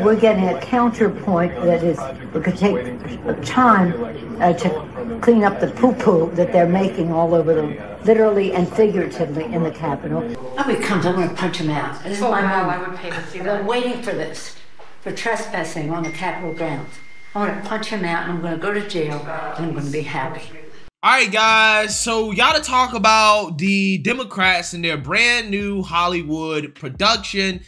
We're getting a counterpoint that is, it could take time to clean up the poo-poo that they're making all over literally and figuratively in the Capitol. Oh, he comes, I'm going to punch him out. This is my mom. I would pay to see that. I've been waiting for this, for trespassing on the Capitol grounds. I'm going to punch him out, and I'm going to go to jail, and I'm going to be happy. All right, guys, so y'all to talk about the Democrats and their brand new Hollywood production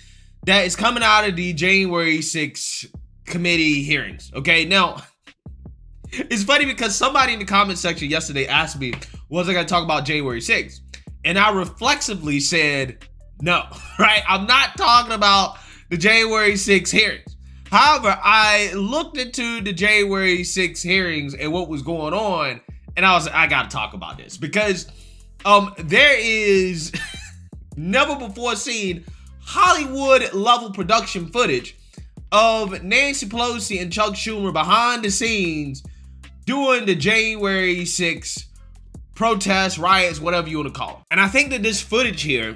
that is coming out of the January 6th committee hearings. Okay, now, it's funny because somebody in the comment section yesterday asked me, was I going to talk about January 6th? And I reflexively said, no, right? I'm not talking about the January 6th hearings. However, I looked into the January 6th hearings and what was going on, and I was like, I got to talk about this because there is never before seen Hollywood level production footage of Nancy Pelosi and Chuck Schumer behind the scenes doing the January 6th protests, riots, whatever you want to call them. And I think that this footage here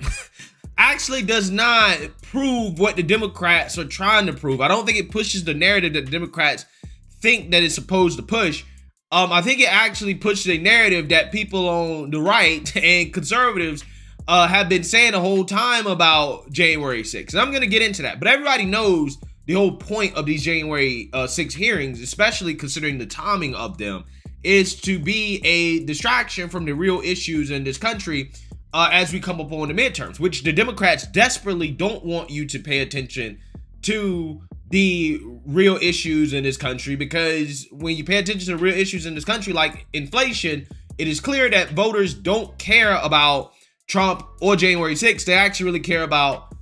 actually does not prove what the Democrats are trying to prove. I don't think it pushes the narrative that the Democrats think that it's supposed to push. I think it actually pushes a narrative that people on the right and conservatives have been saying the whole time about January 6th. And I'm going to get into that. But everybody knows the whole point of these January 6th hearings, especially considering the timing of them, is to be a distraction from the real issues in this country as we come up on the midterms, which the Democrats desperately don't want you to pay attention to the real issues in this country, because when you pay attention to the real issues in this country, like inflation, it is clear that voters don't care about Trump or January 6th. They actually really care about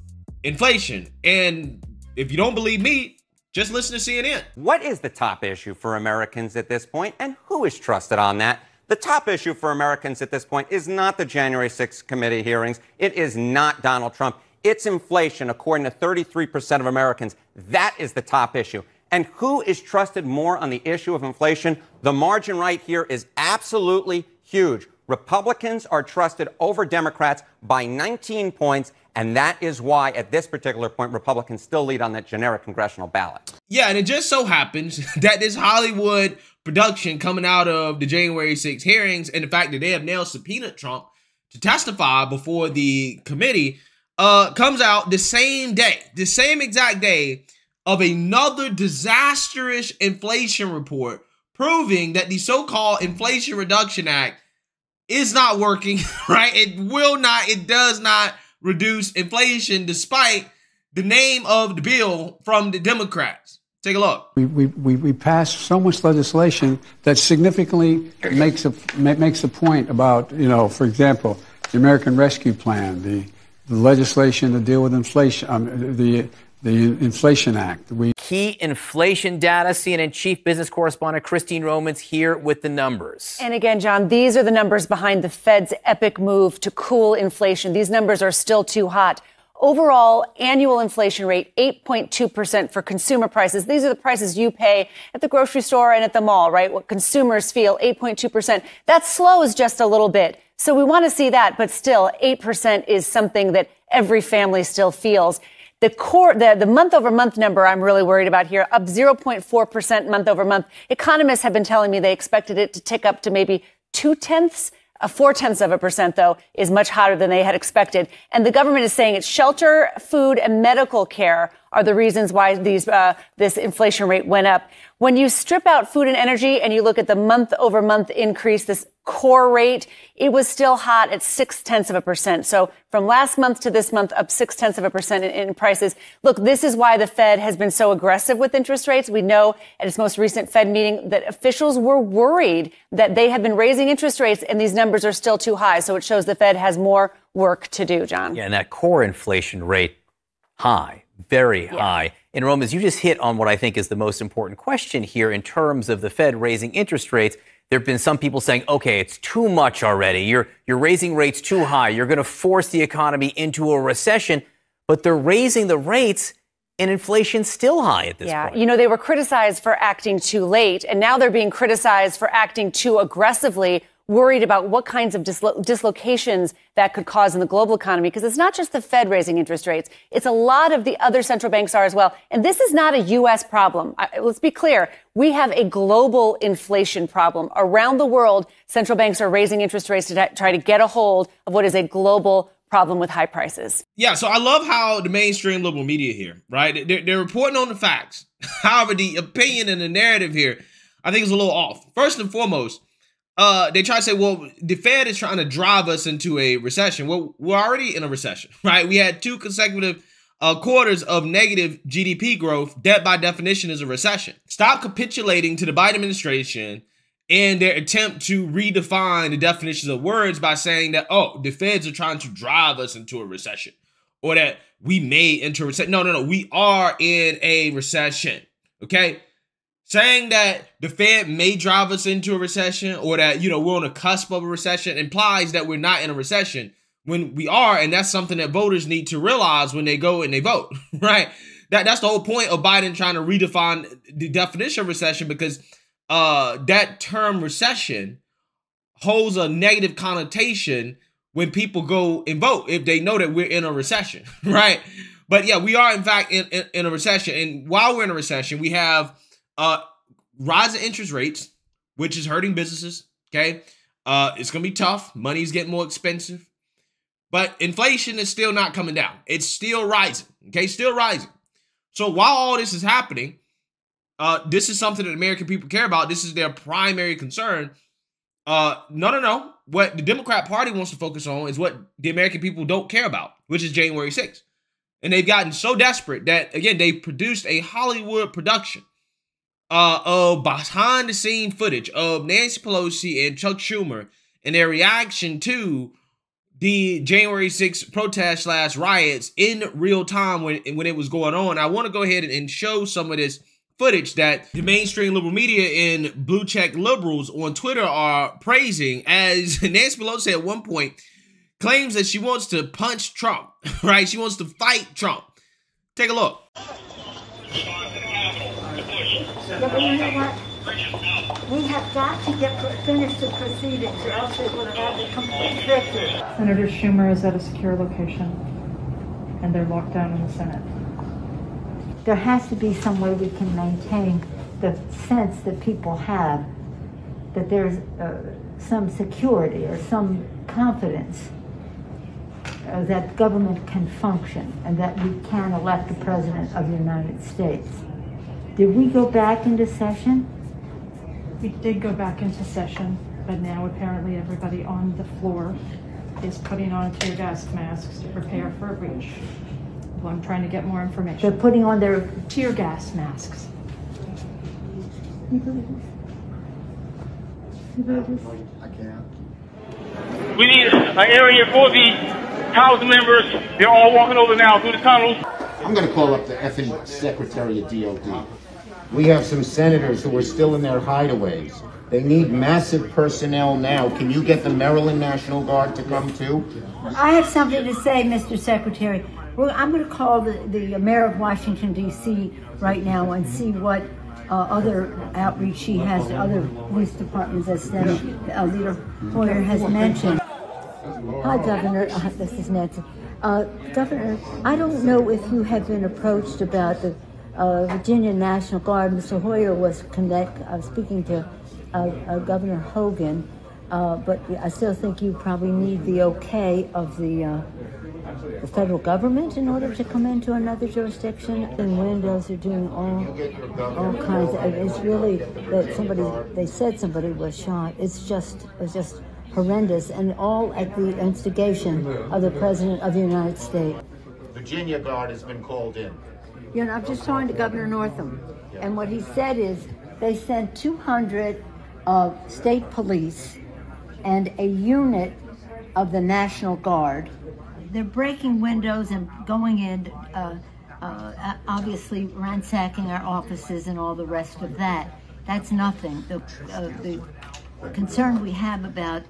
inflation. And if you don't believe me, just listen to CNN. What is the top issue for Americans at this point, and who is trusted on that? The top issue for Americans at this point is not the January 6th committee hearings. It is not Donald Trump. It's inflation, according to 33% of Americans. That is the top issue. And who is trusted more on the issue of inflation? The margin right here is absolutely huge. Republicans are trusted over Democrats by 19 points, and that is why, at this particular point, Republicans still lead on that generic congressional ballot. Yeah, and it just so happens that this Hollywood production coming out of the January 6th hearings and the fact that they have now subpoenaed Trump to testify before the committee comes out the same day, the same exact day of another disastrous inflation report proving that the so-called Inflation Reduction Act is not working, right? It does not reduce inflation despite the name of the bill from the Democrats. Take a look. We passed so much legislation that significantly makes a point about, for example, the American Rescue Plan, the legislation to deal with inflation, the Inflation Act. Key inflation data. CNN chief business correspondent Christine Romans here with the numbers. And again, John, these are the numbers behind the Fed's epic move to cool inflation. These numbers are still too hot. Overall annual inflation rate, 8.2% for consumer prices. These are the prices you pay at the grocery store and at the mall, right? What consumers feel, 8.2%. That slows just a little bit. So we want to see that, but still 8% is something that every family still feels. The month over month number I'm really worried about here, up 0.4% month over month. Economists have been telling me they expected it to tick up to maybe 0.4%, though, is much hotter than they had expected. And the government is saying it's shelter, food, and medical care are the reasons why this inflation rate went up. When you strip out food and energy and you look at the month over month increase, this core rate, it was still hot at 0.6%. So from last month to this month, up 0.6% in prices. Look, this is why the Fed has been so aggressive with interest rates. We know at its most recent Fed meeting that officials were worried that they have been raising interest rates and these numbers are still too high. So it shows the Fed has more work to do, John. Yeah, and that core inflation rate, high, very high. And Romans, you just hit on what I think is the most important question here in terms of the Fed raising interest rates. There have been some people saying, okay, it's too much already. You're raising rates too high. You're going to force the economy into a recession. But they're raising the rates and inflation's still high at this point. They were criticized for acting too late, and now they're being criticized for acting too aggressively. worried about what kinds of dislocations that could cause in the global economy, because it's not just the Fed raising interest rates. It's a lot of the other central banks are as well. And this is not a U.S. problem. Let's be clear. We have a global inflation problem. Around the world, central banks are raising interest rates to try to get a hold of what is a global problem with high prices. Yeah, so I love how the mainstream liberal media here, right? They're reporting on the facts. However, the opinion and the narrative here, I think is a little off. First and foremost, they try to say, well, the Fed is trying to drive us into a recession. Well, we're already in a recession, right? We had 2 consecutive quarters of negative GDP growth. That, by definition, is a recession. Stop capitulating to the Biden administration and their attempt to redefine the definitions of words by saying that, oh, the Feds are trying to drive us into a recession, or that we may enter a recession. No. We are in a recession, okay? Saying that the Fed may drive us into a recession, or that, we're on the cusp of a recession, implies that we're not in a recession when we are. And that's something that voters need to realize when they go and they vote, right? That's the whole point of Biden trying to redefine the definition of recession, because that term recession holds a negative connotation when people go and vote, if they know that we're in a recession, right? But yeah, we are in fact in a recession. And while we're in a recession, we have rising interest rates, which is hurting businesses, okay? It's going to be tough. Money's getting more expensive. But inflation is still not coming down. It's still rising, okay? Still rising. So while all this is happening, this is something that American people care about. This is their primary concern. No. What the Democrat Party wants to focus on is what the American people don't care about, which is January 6th. And they've gotten so desperate that, again, they produced a Hollywood production of behind-the-scene footage of Nancy Pelosi and Chuck Schumer and their reaction to the January 6th protest / riots in real time when it was going on. I want to go ahead and show some of this footage that the mainstream liberal media and blue check liberals on Twitter are praising, as Nancy Pelosi at one point claims that she wants to punch Trump, right? She wants to fight Trump. Take a look. Yeah, but you know what? We have got to finish the proceedings, or else it will have a complete victory. Senator Schumer is at a secure location, and they're locked down in the Senate. There has to be some way we can maintain the sense that people have that there's some security or some confidence that government can function and that we can elect the President of the United States. Did we go back into session? We did go back into session, but now apparently everybody on the floor is putting on tear gas masks to prepare for a breach. Well, I'm trying to get more information. They're putting on their tear gas masks. You believe this? You believe this? I can't. We need an area for the House members. They're all walking over now through the tunnels. I'm going to call up the effing Secretary of DOD. We have some senators who are still in their hideaways. They need massive personnel now. Can you get the Maryland National Guard to come too? I have something to say, Mr. Secretary. Well, I'm going to call the mayor of Washington, D.C. right now and see what other outreach she has to other police departments, as Leader Hoyer has mentioned. Hi, Governor. This is Nancy. Governor, I don't know if you have been approached about the Virginia National Guard. Mr. Hoyer was speaking to Governor Hogan, but I still think you probably need the okay of the federal government in order to come into another jurisdiction. And windows are doing all kinds of, it's really that they said somebody was shot. It was just horrendous, and all at the instigation of the President of the United States. Virginia Guard has been called in. You know, I'm just talking to Governor Northam, and what he said is they sent 200 state police and a unit of the National Guard. They're breaking windows and going in, obviously ransacking our offices and all the rest of that. That's nothing. The concern we have about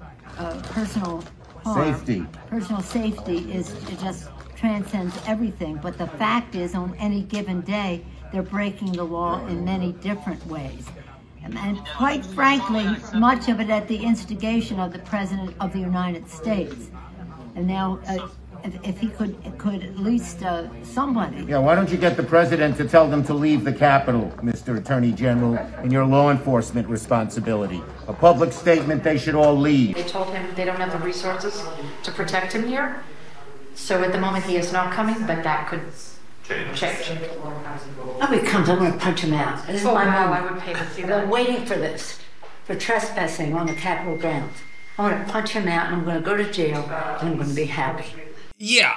personal harm, personal safety is just transcends everything. But the fact is, on any given day, they're breaking the law in many different ways. And quite frankly, much of it at the instigation of the President of the United States. And now, if he could at least somebody. Yeah, why don't you get the President to tell them to leave the Capitol, Mr. Attorney General, in your law enforcement responsibility? A public statement, they should all leave. They told him they don't have the resources to protect him here. So at the moment he is not coming, but that could change. Oh, he comes, I'm going to punch him out. This is my wow, moment. I would pay to see I've that. been waiting for this, for trespassing on the Capitol grounds. I'm going to punch him out, and I'm going to go to jail, and I'm going to be happy. Yeah.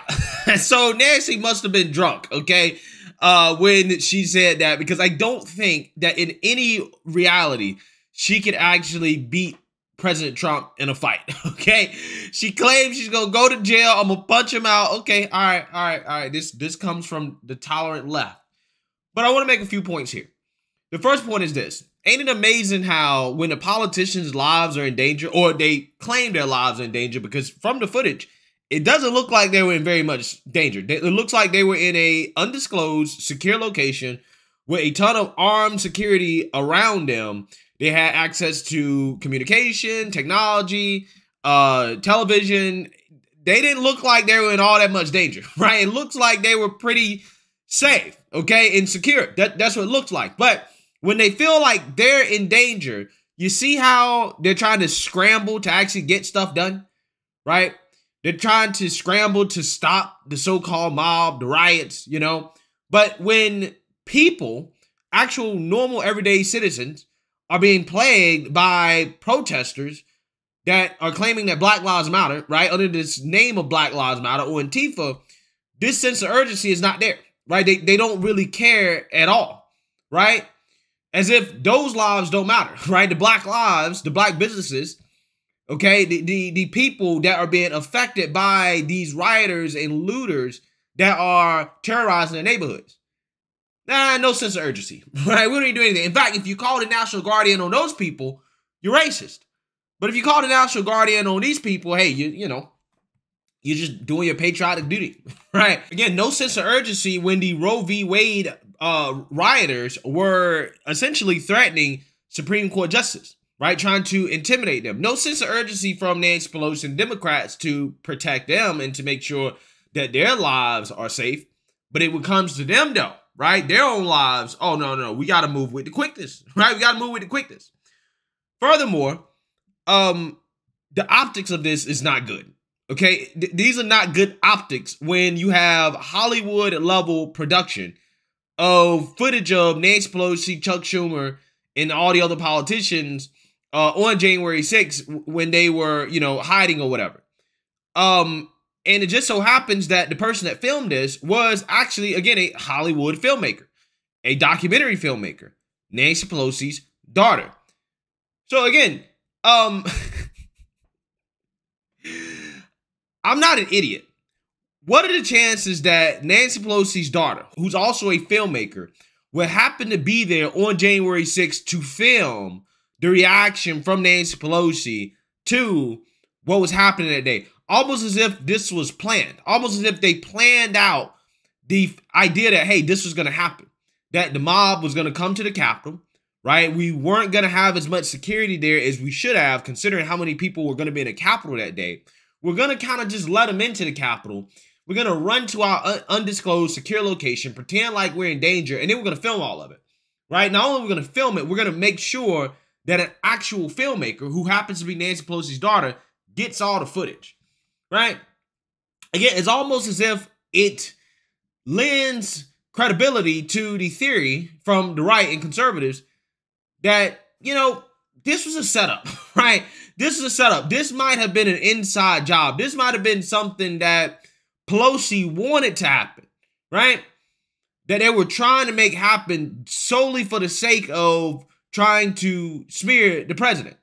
So Nancy must have been drunk, okay, when she said that, because I don't think that in any reality she could actually beat President Trump in a fight, okay? She claims she's gonna go to jail. I'm gonna punch him out. Okay, all right. This comes from the tolerant left. But I want to make a few points here. The first point is this. Ain't it amazing how when the politicians' lives are in danger, or they claim their lives are in danger, because from the footage, it doesn't look like they were in very much danger. It looks like they were in a undisclosed, secure location with a ton of armed security around them. They had access to communication, technology, television. They didn't look like they were in all that much danger, right? It looks like they were pretty safe, okay, and secure. That's what it looks like. But when they feel like they're in danger, you see how they're trying to scramble to actually get stuff done, right? They're trying to scramble to stop the so-called mob, the riots, you know? But when people, actual normal everyday citizens, are being plagued by protesters that are claiming that Black Lives Matter, right, under this name of Black Lives Matter or Antifa, this sense of urgency is not there, right? They don't really care at all, right? As if those lives don't matter, right? The Black lives, the Black businesses, okay, the people that are being affected by these rioters and looters that are terrorizing their neighborhoods. Nah, no sense of urgency, right? We don't even do anything. In fact, if you call the National Guardian on those people, you're racist. But if you call the National Guardian on these people, hey, you know, you're just doing your patriotic duty, right? Again, no sense of urgency when the Roe v. Wade rioters were essentially threatening Supreme Court justice, right? Trying to intimidate them. No sense of urgency from Nancy Pelosi and Democrats to protect them and to make sure that their lives are safe. But it comes to them, though, right? Their own lives. Oh, no. We got to move with the quickness, right? We got to move with the quickness. Furthermore, the optics of this is not good. Okay, these are not good optics when you have Hollywood level production of footage of Nancy Pelosi, Chuck Schumer, and all the other politicians on January 6th when they were, you know, hiding or whatever. And it just so happens that the person that filmed this was actually, again, a Hollywood filmmaker, a documentary filmmaker, Nancy Pelosi's daughter. So again, I'm not an idiot. What are the chances that Nancy Pelosi's daughter, who's also a filmmaker, would happen to be there on January 6th to film the reaction from Nancy Pelosi to what was happening that day? Almost as if this was planned. Almost as if they planned out the idea that, hey, this was going to happen. That the mob was going to come to the Capitol, right? We weren't going to have as much security there as we should have, considering how many people were going to be in the Capitol that day. We're going to kind of just let them into the Capitol. We're going to run to our undisclosed secure location, pretend like we're in danger, and then we're going to film all of it, right? Not only are we going to film it, we're going to make sure that an actual filmmaker, who happens to be Nancy Pelosi's daughter, gets all the footage, right? Again, it's almost as if it lends credibility to the theory from the right and conservatives that, you know, this was a setup, right? This is a setup. This might have been an inside job. This might have been something that Pelosi wanted to happen, right? That they were trying to make happen solely for the sake of trying to smear the president.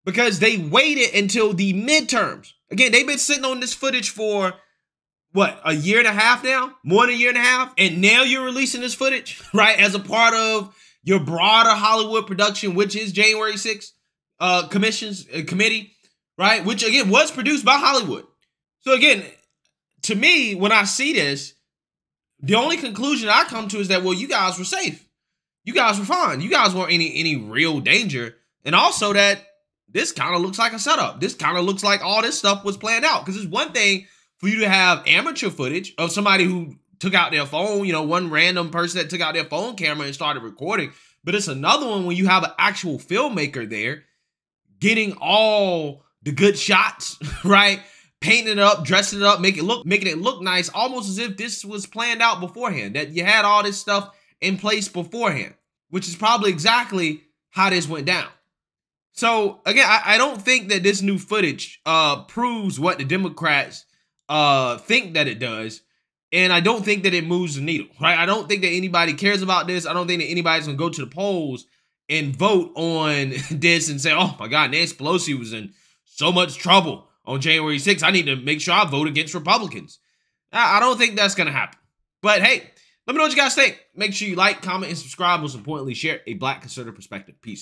Because they waited until the midterms. Again, they've been sitting on this footage for, what, a year and a half now? More than a year and a half? And now you're releasing this footage, right? As a part of your broader Hollywood production, which is January 6th committee, right? Which, again, was produced by Hollywood. So, again, to me, when I see this, the only conclusion I come to is that, well, you guys were safe. you guys were fine. You guys weren't any real danger. And also that this kind of looks like a setup. This kind of looks like all this stuff was planned out. Because it's one thing for you to have amateur footage of somebody who took out their phone, you know, one random person that took out their phone camera and started recording. But it's another one when you have an actual filmmaker there getting all the good shots, right? Painting it up, dressing it up, making it look nice, almost as if this was planned out beforehand, that you had all this stuff in place beforehand, which is probably exactly how this went down. So again, I don't think that this new footage proves what the Democrats think that it does. And I don't think that it moves the needle, right? I don't think that anybody cares about this. I don't think that anybody's going to go to the polls and vote on this and say, oh my God, Nancy Pelosi was in so much trouble on January 6th. I need to make sure I vote against Republicans. I don't think that's going to happen. But hey, let me know what you guys think. Make sure you like, comment, and subscribe. Most importantly, share a Black conservative perspective. Peace.